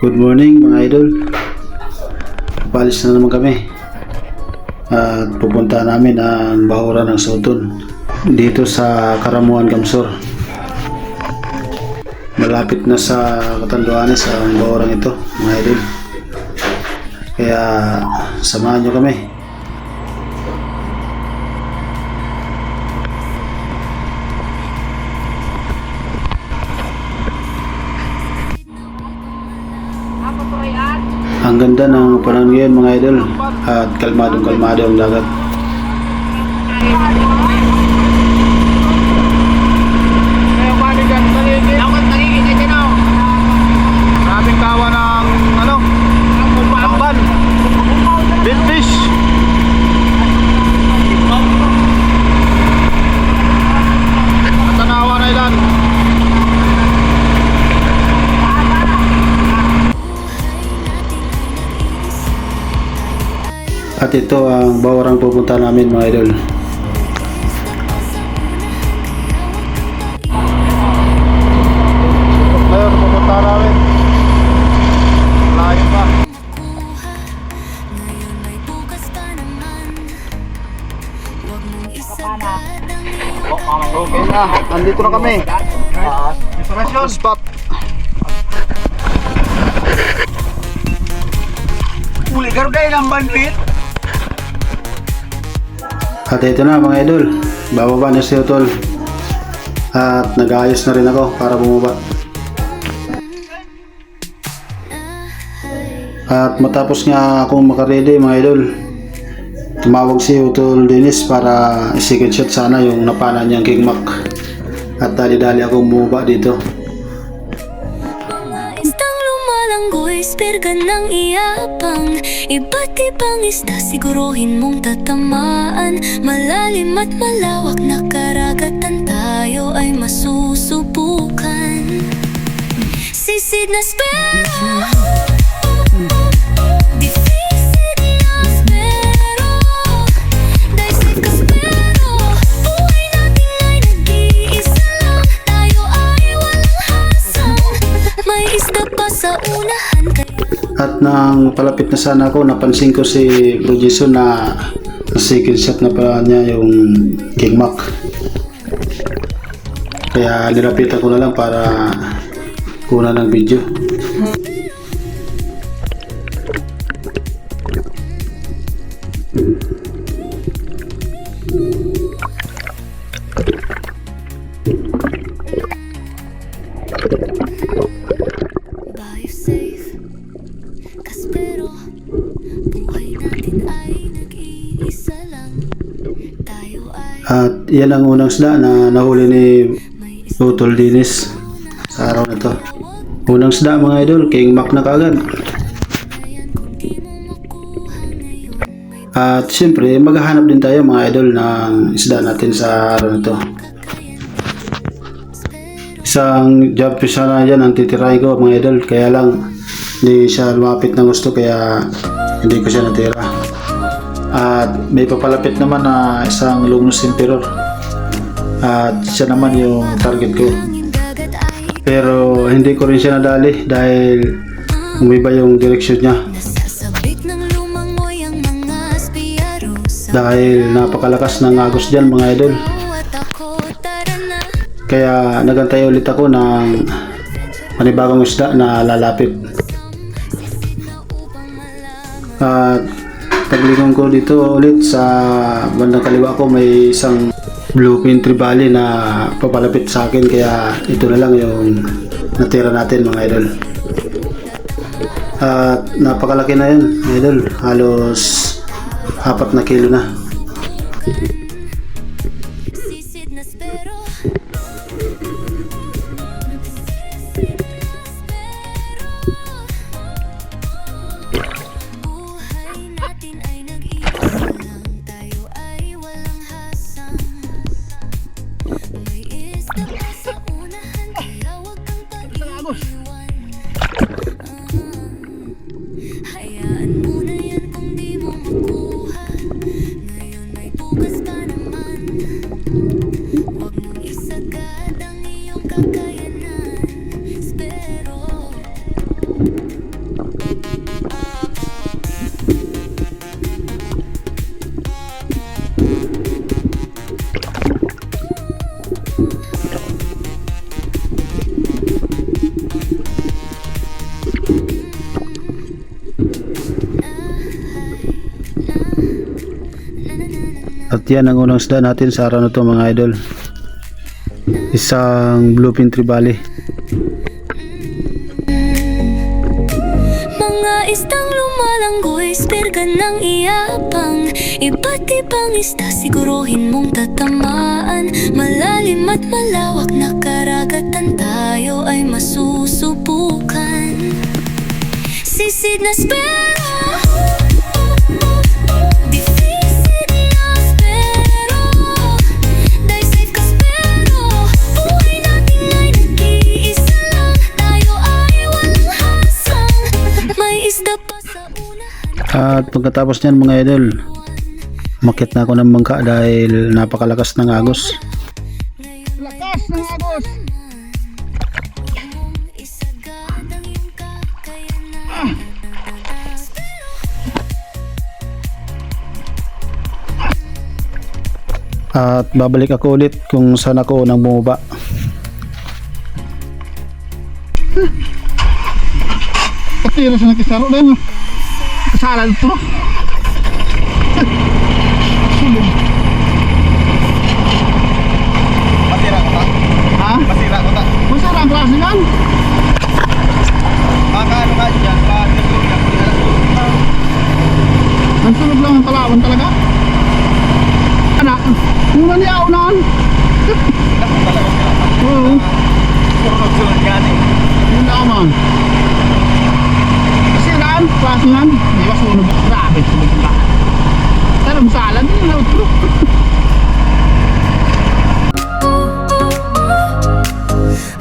Good morning mga idol. Palis na naman kami at pupunta namin ang Bahuran ng Soton dito sa Karamuan, Gamsor. Malapit na sa Catanduanes ang Bahuran ito mga idol, kaya samahan nyo kami. Ang ganda ng panahon ngayon mga idol at kalmadong ang dagat. Maraming tawa ng tamban, big fish. Tanawa na ilan. At ito ang Bahuran pupunta namin mga idol. Ngayon pupunta namin. Layo pa. Okay na, nandito na kami. Spot. Uli karo kayo ng bandit. At ito na mga idol, bababa na si Utol at nag-aayos na rin ako para bumaba. At matapos nga akong makaredy mga idol, tumawag si Utol Dennis para i-second shot sana yung napana niyang King Mac. At dali-dali akong bumaba dito. Isper ka ng iyapang, iba't ibang isda siguruhin mong tatamaan. Malalim at malawak na karagatan tayo ay masusubukan. Sisid na spero, difficit na spero, daisit ka spero. Buhay natin ay nag-iisa lang, tayo ay walang hasang. May isda pa sa unahan. At nang palapit na sana ako, napansin ko si Bro Jason na second shot na pala niya yung King Mac. Kaya nilapitan ko na lang para kunan ng video. At yan ang unang isda na nahuli ni Utol Dennis sa araw na to. Unang isda mga idol, King Mac na kagad. At siyempre maghahanap din tayo mga idol ng isda natin sa araw na to. Isang job fish na yan ang titirahin ko mga idol, kaya lang hindi siya lumapit ng gusto kaya hindi ko siya natira. At may papalapit naman na isang Lugnus Emperor at siya naman yung target ko, pero hindi ko rin siya nadali dahil umiba yung direksyon niya, dahil napakalakas ng agos dyan mga idol. Kaya nagantay ulit ako ng panibagong isda na lalapit. At paglingon ko dito ulit sa bandang kaliwa ko, may isang bluefin trevally na papalapit sa akin, kaya ito na lang yung natira natin mga idol. At napakalaki na yun mga idol, halos 4 na kilo na. Hayaan mo na yan kung di mo makuha. Ngayon may bukas ka At yan ang unang isda natin sa araw na to mga idol. Isang bluefin trevally. Mga istang lumalanggoy, spirga ng iyapang. Iba't ibang isda, siguruhin mong tatamaan. Malalim at malawak na karagatan, tayo ay masusubukan. Sisid na spero, deficit na spero. Dahil safe ka spero, buhay natin ay nag-iisa lang. Tayo ay walang hasang, may isda pa sa unahan. At pagkatapos niyan mga idol, umakyat na ako ng bangka dahil napakalakas ng agos. Lakas ng agos. Isagad ang iyong kakayanan. At babalik ako ulit kung saan ako unang bumaba. Katira sa nakisaro na yun. Kasala ito. Masira ko ta? Ha? Masira ko ta? Masara ang klase yan. Baka ano ka dyan? Baka nilog yan. Ang sunog lang ang talawan talaga. Anak, yung maniaw naan. Talaga sila. Oo, Sunod-sunod yan eh. yun na man. Kasi naan, klase yan. Di ba sunog? Grabe, sunog ang lahat. Pero masalan din na utro.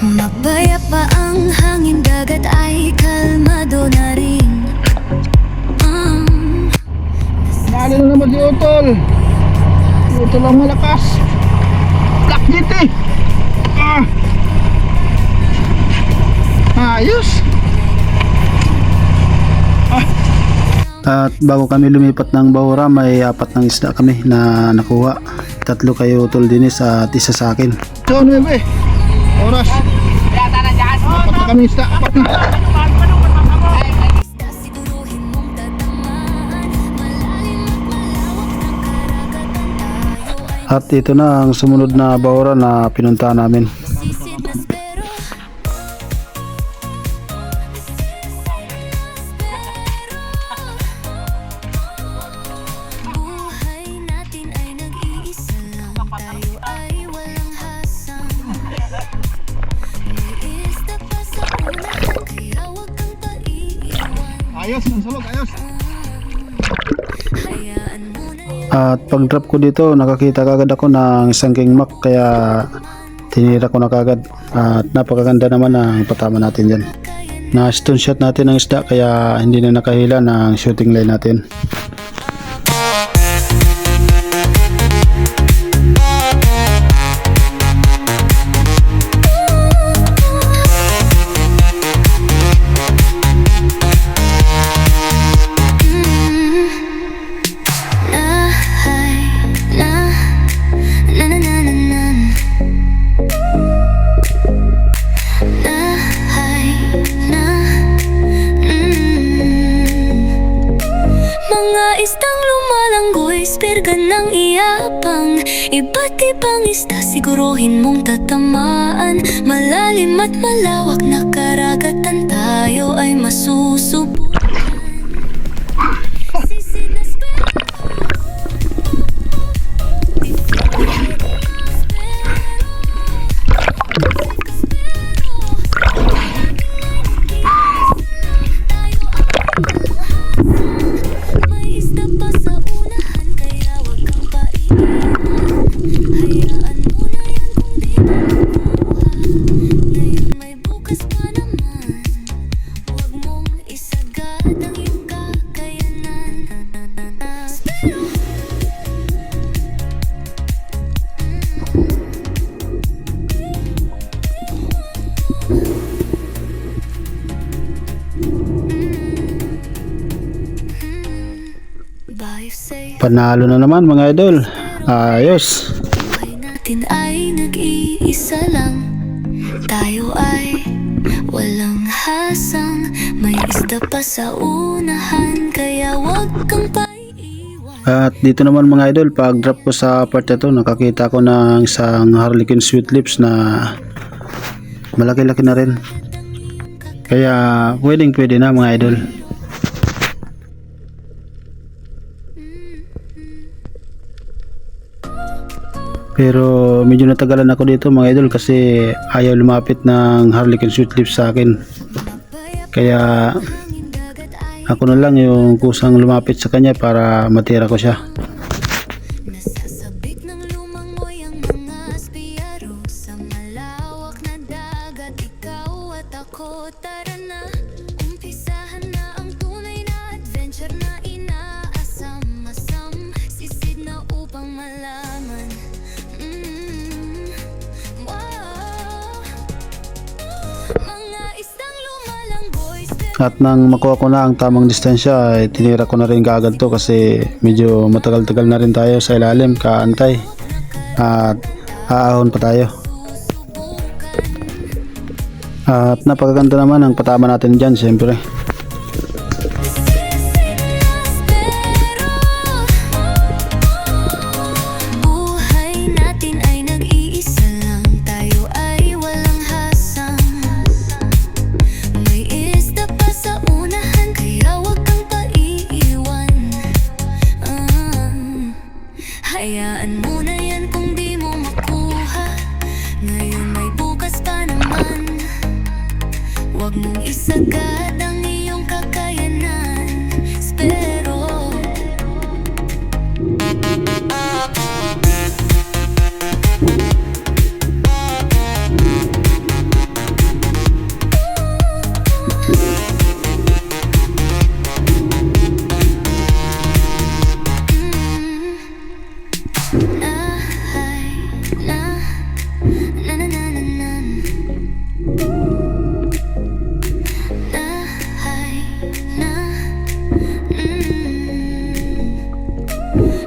Mabaya pa ang hangin, dagat ay kalmado na rin. Nali na naman si Utol. Si Utol ang malakas. Black GT. Ayos. At bago kami lumipat ng Bahura, may 4 ng isda kami na nakuha. 3 kay Utol Dinis at isa sa akin. So, ano yun ba eh? Oras. Apat na kami isda. Apat na. Isda, siguruhin mong tatamaan. Malalim at malawak na karagatan, tayo ay At ito na ang sumunod na Bahura na pinuntahan namin. sisid na spero. Buhay natin ay nag-iisa lang. Tayo ay walang hasang. May isda pa sa unahan, kaya huwag kang paiiwan. Ayos, ang sulog. Ayos. Hayaan mo na yan. At pag drop ko dito, nakakita kagad ako ng isang king mac, kaya tinira ko na kagad. At napakaganda naman ang patama natin dyan. Na stone shot natin ang isda, kaya hindi na nakahila ng shooting line natin. Mga istang lumalanggoy, spirga ng iyapang. Iba't ibang isda, siguruhin mong tatamaan. Malalim at malawak na karagatan, tayo ay masusubukan. Sisid na spero. May isda pa sa unahan, kaya huwag kang paiiwan. Hayaan mo na yan kung di mo makuha. Ngayon may bukas pa naman. Huwag mong isagad ang iyong kakayanan. Spero. By safe. Panalo na naman mga idol. Ayos. Buhay natin ay nag-iisa lang. Tayo ay walang hasang. May isda pa sa unahan, kaya huwag kang paiiwan. At dito naman mga idol, pag drop ko sa part na to, nakakita ko ng isang Harlequin Sweet Lips na malaki-laki na rin. Kaya pwede na mga idol. Pero medyo natagalan ako dito mga idol kasi ayaw lumapit ng Harlequin Sweet Lips sa akin. Kaya ako na lang yung kusang lumapit sa kanya para matira ko siya. Nasasabik ng lumang moy ang mga aspiyaro sa malawak na dagat. Ikaw at ako, tara na. Umpisahan na ang tunay na adventure na inaasam-asam. Sisid na upang malaman. Wow. Mga isdang lumalanggoy. At nang makuha ko na ang tamang distansya, ay tinira ko na rin kaagad to kasi medyo matagal-tagal na rin tayo sa ilalim kaantay. At aahon pa tayo. At napakaganda naman ang patama natin dyan syempre. Buhay natin ay nag-iisa lang. Tayo ay walang hasang. May isda pa sa unahan, kaya wag kang paiiwan. Hayaan mo na yan kung di mo makuha. Ngayon may bukas pa naman. Wag mong isagad ang iyong kakayanan. Espero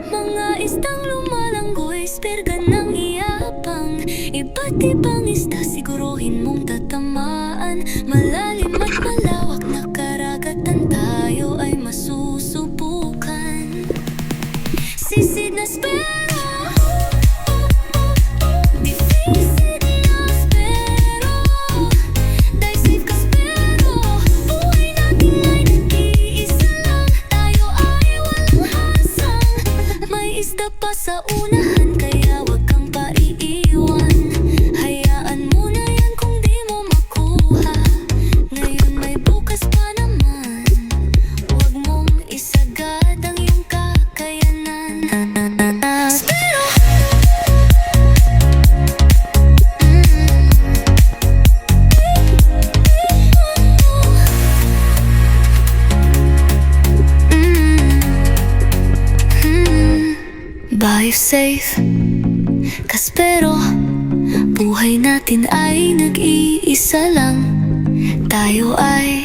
mga isdang lumalanggoy, spirga ng iyapang. Iba't ibang isda, siguruhin mong tatamaan. Malalim at malawak na karagatan, tayo ay masusubukan. Sisid na spero, difficit na spero. Die safe ka spero, buhay natin ay nag-iisa lang. Tayo ay walang hasang. May isda pa sa unahan, kaya wag kang paiiwan. Hayaan mo na yan kung di mo makuha. Ngayon may bukas pa naman. Wag mong isagad ang iyong kakayanan. Spero Buy safe, kaspero. Buhay natin ay nag-iisa lang. Tayo ay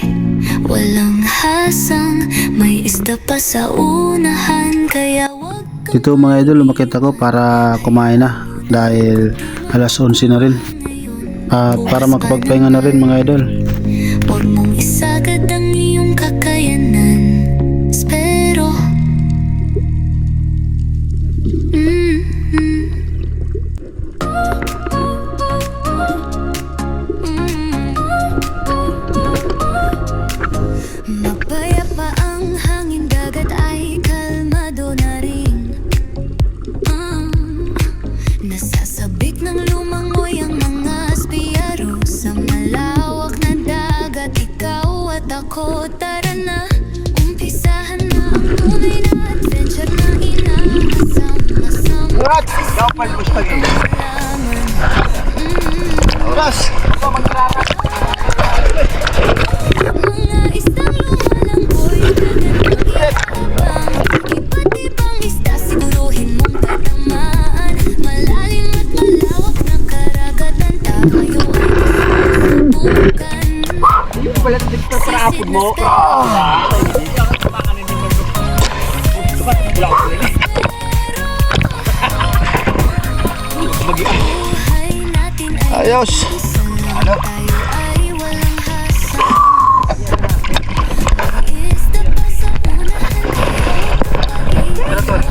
walang hasang. May isda pa sa unahan, kaya wag kang Dito mga idol, umakit ako para kumain na dahil alas 11 na rin. At para makapagpahinga na rin mga idol. Huwag mong isagad ang iyong kakayanan. Espero mapayapa ang hangin, dagat ay kalmado na rin. Nasasabik ng lumang moy ang mga aspiyaro sa malawak na dagat. Ikaw at ako, tara na. Umpisahan na ang tunay na adventure na inaasam-asam. What? Ikaw pa yung gusto niya. Oras! Ito mag-araras. Mga isdang lumalanggoy, dagat ng iyapang. Iba't ibang isda, siguruhin mong tatamaan. Malalim at malawak na karagatan, tayo ay masusubukan. Hindi ko pala dito sa apod mo. Buhay natin ay Ayos! isa lang. Tayo ay walang hasang. Isda pa sa unahan, kaya wag kang paiiwan.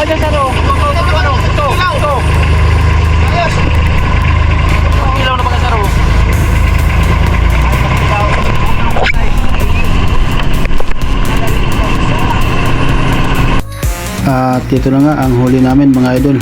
Ako dyan, sir. Ito. Ayos. Ilaw na ba ka, sir? At ito na nga ang huli namin mga idol.